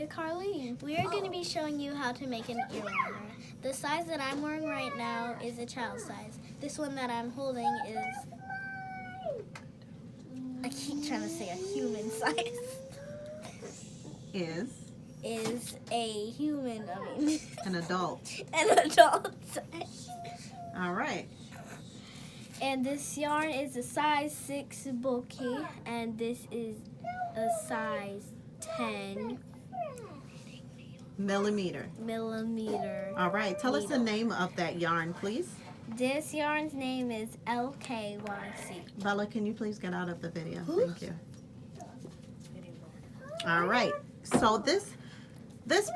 Carlene. We are going to be showing you how to make an ear warmer. The size that I'm wearing right now is a child size. This one that I'm holding is, I keep trying to say a human size. Is a human, an adult. An adult size. All right. And this yarn is a size 6 bouquet, and this is a size 10 millimeter. All right. Tell us the name of that yarn, please. This yarn's name is LKYC. Bella, can you please get out of the video? Thank you. All right. So this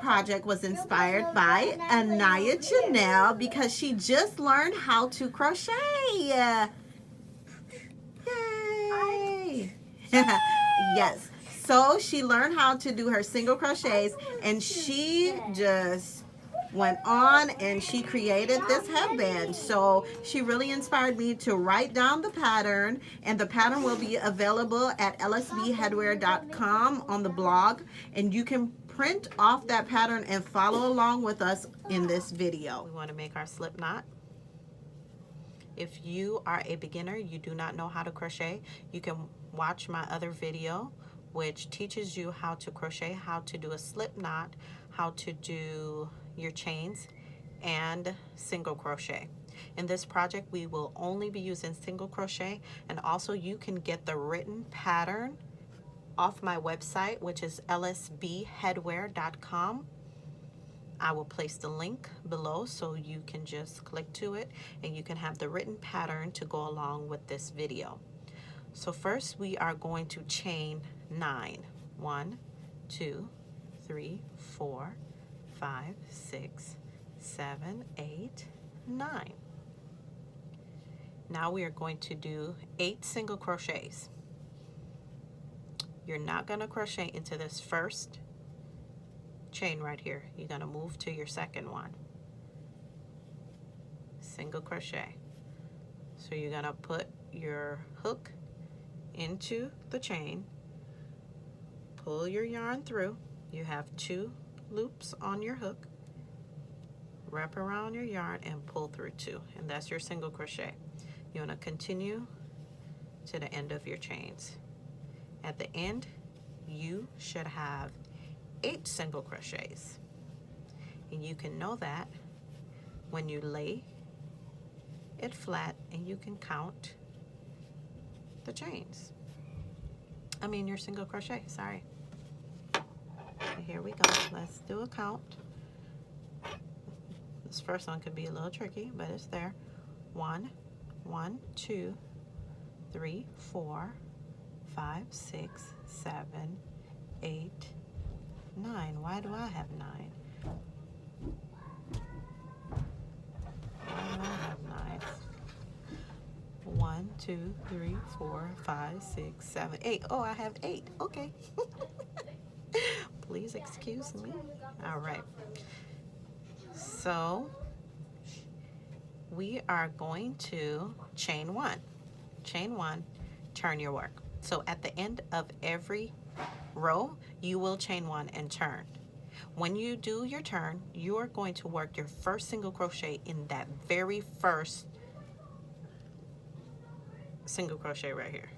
project was inspired by Anaiah Janel because she just learned how to crochet. Yay! Yes. So she learned how to do her single crochets, and she just went on and she created this headband. So she really inspired me to write down the pattern, and the pattern will be available at lsbheadwear.com on the blog, and you can print off that pattern and follow along with us in this video. We want to make our slip knot. If you are a beginner, you do not know how to crochet, you can watch my other video which teaches you how to crochet, how to do a slip knot, how to do your chains, and single crochet. In this project, we will only be using single crochet, and also you can get the written pattern off my website, which is lsbheadwear.com. I will place the link below so you can just click to it and you can have the written pattern to go along with this video. So first we are going to chain 9. 1, 2, 3, 4, 5, 6, 7, 8, 9. Now we are going to do 8 single crochets. You're not going to crochet into this first chain right here. You're going to move to your second one. Single crochet. So you're going to put your hook into the chain, pull your yarn through. You have 2 loops on your hook. Wrap around your yarn and pull through 2, and that's your single crochet. You want to continue to the end of your chains. At the end, you should have 8 single crochets, and you can know that when you lay it flat and you can count the chains. Your single crochet, sorry. Here we go. Let's do a count. This first one could be a little tricky, but it's there. 1, 2, 3, 4, 5, 6, 7, 8, 9. Why do I have 9? Why do I have 9? 1, 2, 3, 4, 5, 6, 7, 8. Oh, I have 8. Okay. Please excuse me. All right. So we are going to chain 1. Chain 1, turn your work. So at the end of every row, you will chain 1 and turn. When you do your turn, you are going to work your first single crochet in that very first single crochet right here.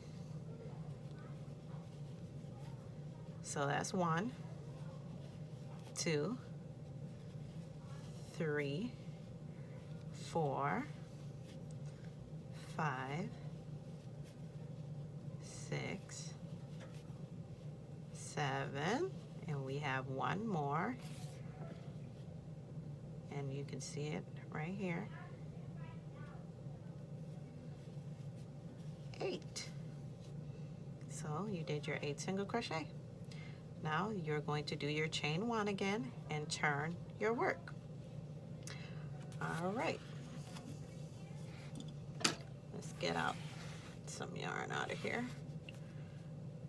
So that's 1, 2, 3, 4, 5, 6, 7, and we have 1 more, and you can see it right here. 8. So you did your 8 single crochet. Now you're going to do your chain 1 again and turn your work. All right. Let's get out some yarn out of here.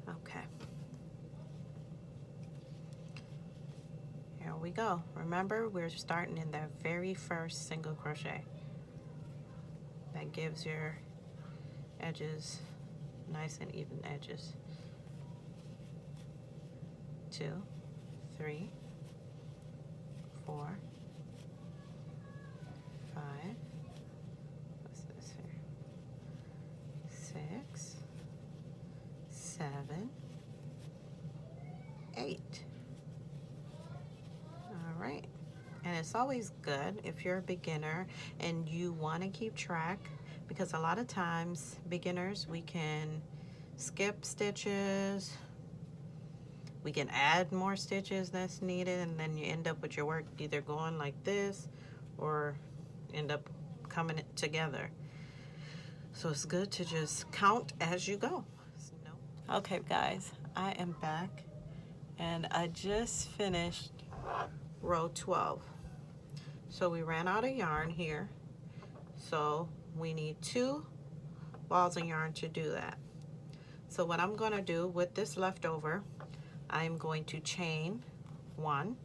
Okay. Here we go. Remember, we're starting in the very first single crochet. That gives your edges nice and even edges. 2, 3, 4, 5, what's this here? 6, 7, 8. All right. And it's always good if you're a beginner and you want to keep track, because a lot of times beginners, we can skip stitches, we can add more stitches that's needed, and then you end up with your work either going like this or end up coming together. So it's good to just count as you go. Okay guys, I am back and I just finished row 12. So we ran out of yarn here, so we need 2 balls of yarn to do that. So what I'm going to do with this leftover, I'm going to chain 1.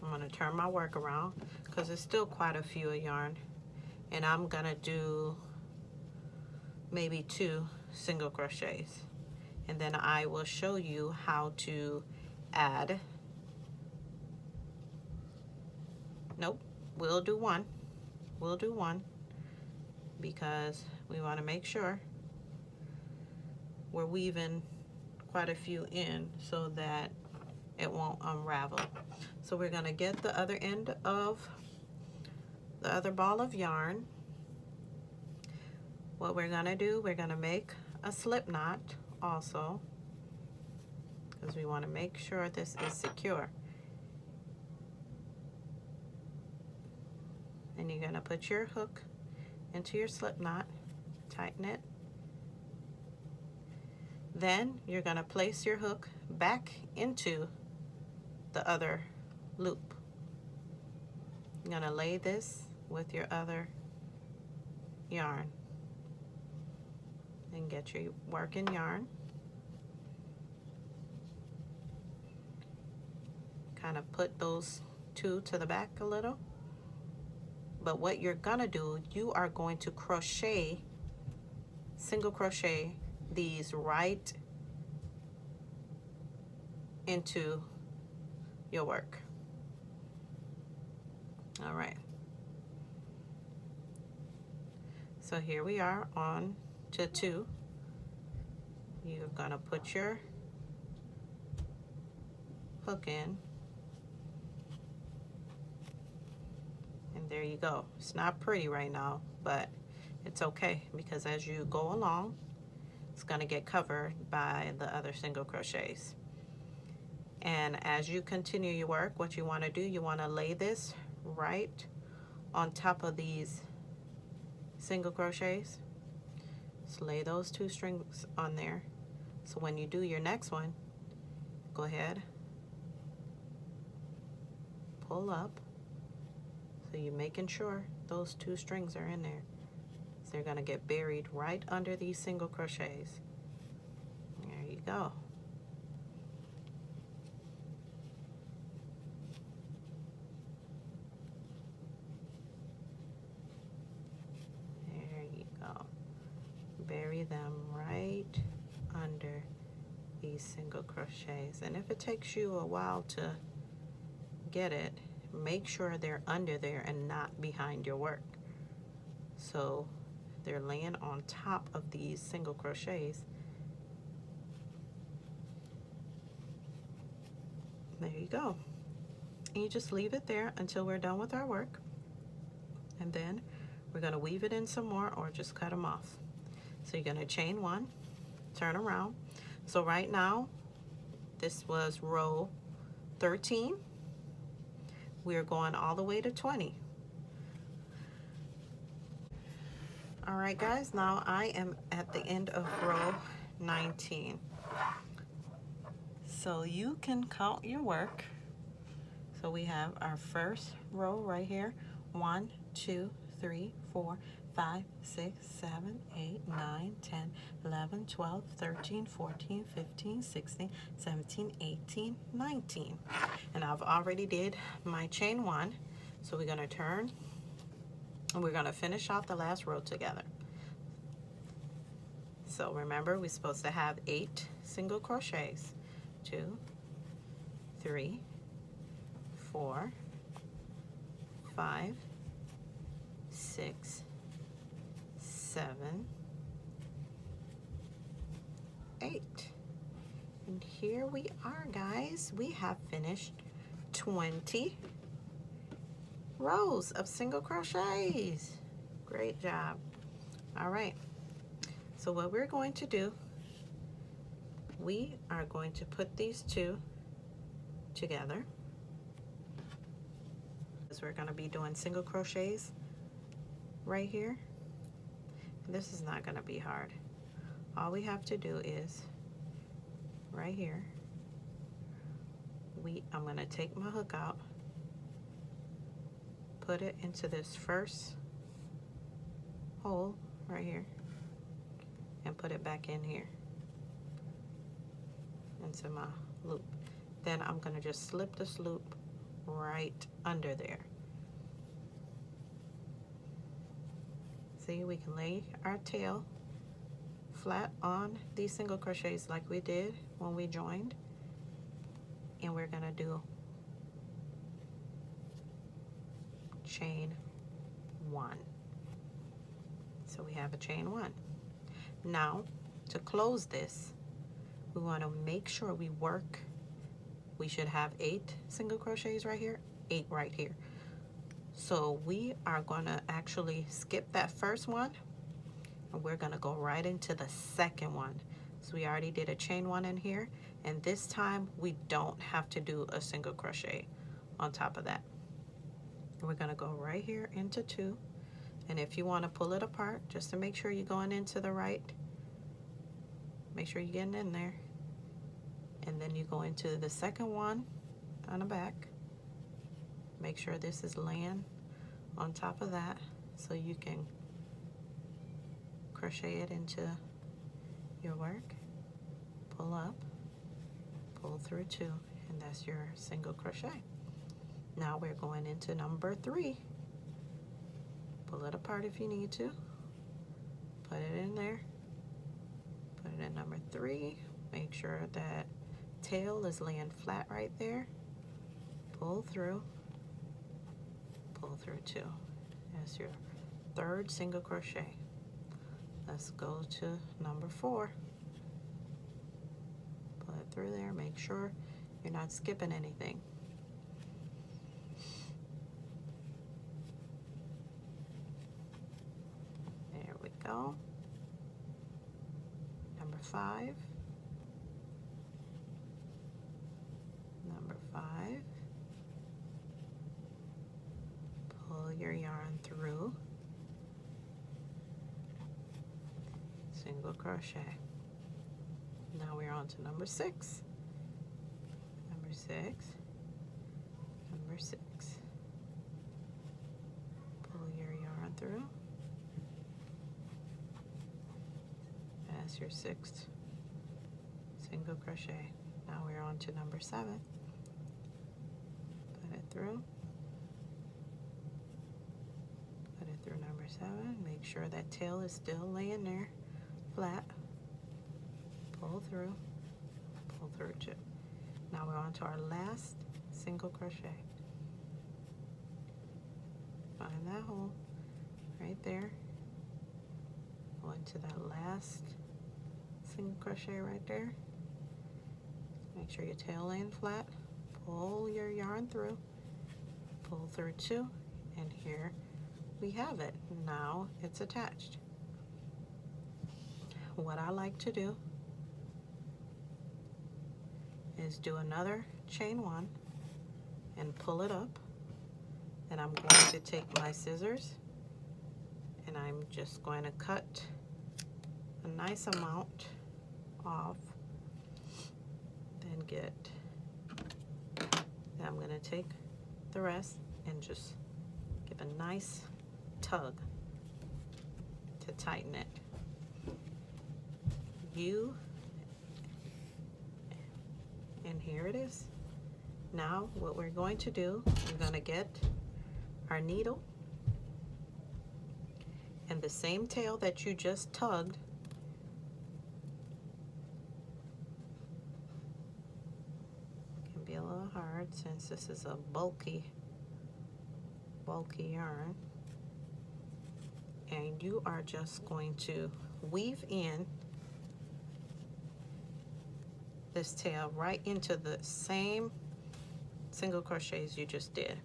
I'm going to turn my work around because there's still quite a few of yarn, and I'm going to do maybe 2 single crochets, and then I will show you how to add. Nope, we'll do 1. We'll do 1 because we want to make sure we're weaving quite a few in so that it won't unravel. So we're going to get the other end of the other ball of yarn. What we're going to do, we're going to make a slip knot also, because we want to make sure this is secure. And you're going to put your hook into your slip knot, tighten it. Then you're going to place your hook back into the other loop. You're going to lay this with your other yarn and get your working yarn. Kind of put those 2 to the back a little. But what you're gonna do, you are going to crochet, single crochet these right into your work. All right. So here we are on to 2. You're gonna put your hook in. And there you go. It's not pretty right now, but it's okay because as you go along, it's going to get covered by the other single crochets. And as you continue your work, what you want to do, you want to lay this right on top of these single crochets. So lay those 2 strings on there. So when you do your next one, go ahead, pull up. So you're making sure those 2 strings are in there. So they're going to get buried right under these single crochets. There you go. There you go. Bury them right under these single crochets. And if it takes you a while to get it, make sure they're under there and not behind your work. So they're laying on top of these single crochets. There you go. And you just leave it there until we're done with our work. And then we're going to weave it in some more or just cut them off. So you're going to chain 1, turn around. So right now, this was row 13. We are going all the way to 20. All right, guys, now I am at the end of row 19. So you can count your work. So we have our first row right here. 1, 2, 3, 4, 5, 6, 7, 8, 9, 10, 11, 12, 13, 14, 15, 16, 17, 18, 19. And I've already did my chain 1. So we're going to turn and we're going to finish off the last row together. So remember, we're supposed to have 8 single crochets. 2, 3, 4, 5, 6, 7, 8. And here we are, guys. We have finished 20 rows of single crochets. Great job. All right. So what we're going to do, we are going to put these two together. Because we're going to be doing single crochets right here. This is not going to be hard. All we have to do is right here, I'm going to take my hook out, put it into this first hole right here, and put it back in here into my loop. Then I'm going to just slip this loop right under there. See, we can lay our tail flat on these single crochets like we did when we joined, and we're going to do chain 1. So we have a chain 1. Now to close this, we want to make sure we work. We should have 8 single crochets right here, 8 right here. So we are going to actually skip that first one, and we're going to go right into the second one. So we already did a chain 1 in here, and this time we don't have to do a single crochet on top of that. We're going to go right here into 2, and if you want to pull it apart just to make sure you're going into the right, make sure you're getting in there, and then you go into the second one on the back. Make sure this is laying on top of that so you can crochet it into your work. Pull up, pull through 2, and that's your single crochet. Now we're going into number 3. Pull it apart if you need to. Put it in there. Put it in number 3. Make sure that tail is laying flat right there. Pull through. Pull through 2. That's your third single crochet. Let's go to number 4. Pull it through there. Make sure you're not skipping anything. There we go. Number 5. Number 5. Pull your yarn through. Single crochet. Now we're on to number 6. Number 6. Number 6. Pull your yarn through. That's your 6th single crochet. Now we're on to number 7. Put it through. Put it through number 7. Make sure that tail is still laying there flat. Pull through 2. Now we're on to our last single crochet. Find that hole right there. Go into that last single crochet right there. Make sure your tail laying flat. Pull your yarn through. Pull through 2, and here we have it. Now it's attached. What I like to do is do another chain 1 and pull it up, and I'm going to take my scissors and I'm just going to cut a nice amount off, then I'm going to take the rest and just give a nice tug to tighten it. And here it is. Now what we're going to do, we're going to get our needle and the same tail that you just tugged, can be a little hard since this is a bulky yarn. And you are just going to weave in this tail right into the same single crochets you just did.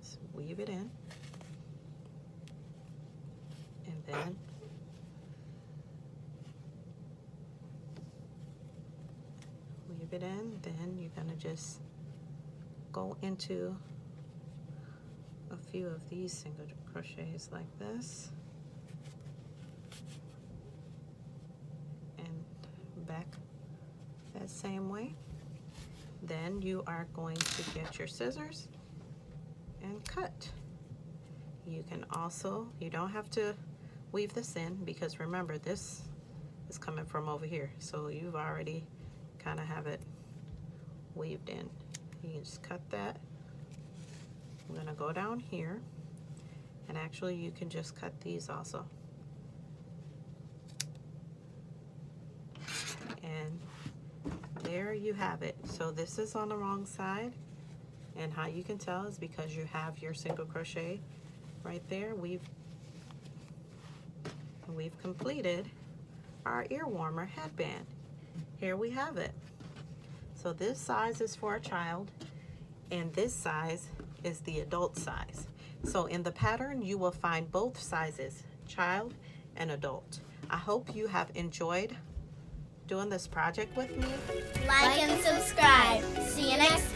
So weave it in, and then weave it in. Then you're gonna just go into a few of these single crochets like this, and back that same way. Then you are going to get your scissors and cut. You can also, you don't have to weave this in, because remember, this is coming from over here, so you've already kind of have it weaved in. You can just cut that. I'm gonna go down here, and actually you can just cut these also. And there you have it. So this is on the wrong side, and how you can tell is because you have your single crochet right there. We've completed our ear warmer headband. Here we have it. So this size is for a child, and this size is the adult size. So in the pattern you will find both sizes, child and adult. I hope you have enjoyed doing this project with me. Like and subscribe. See you next time.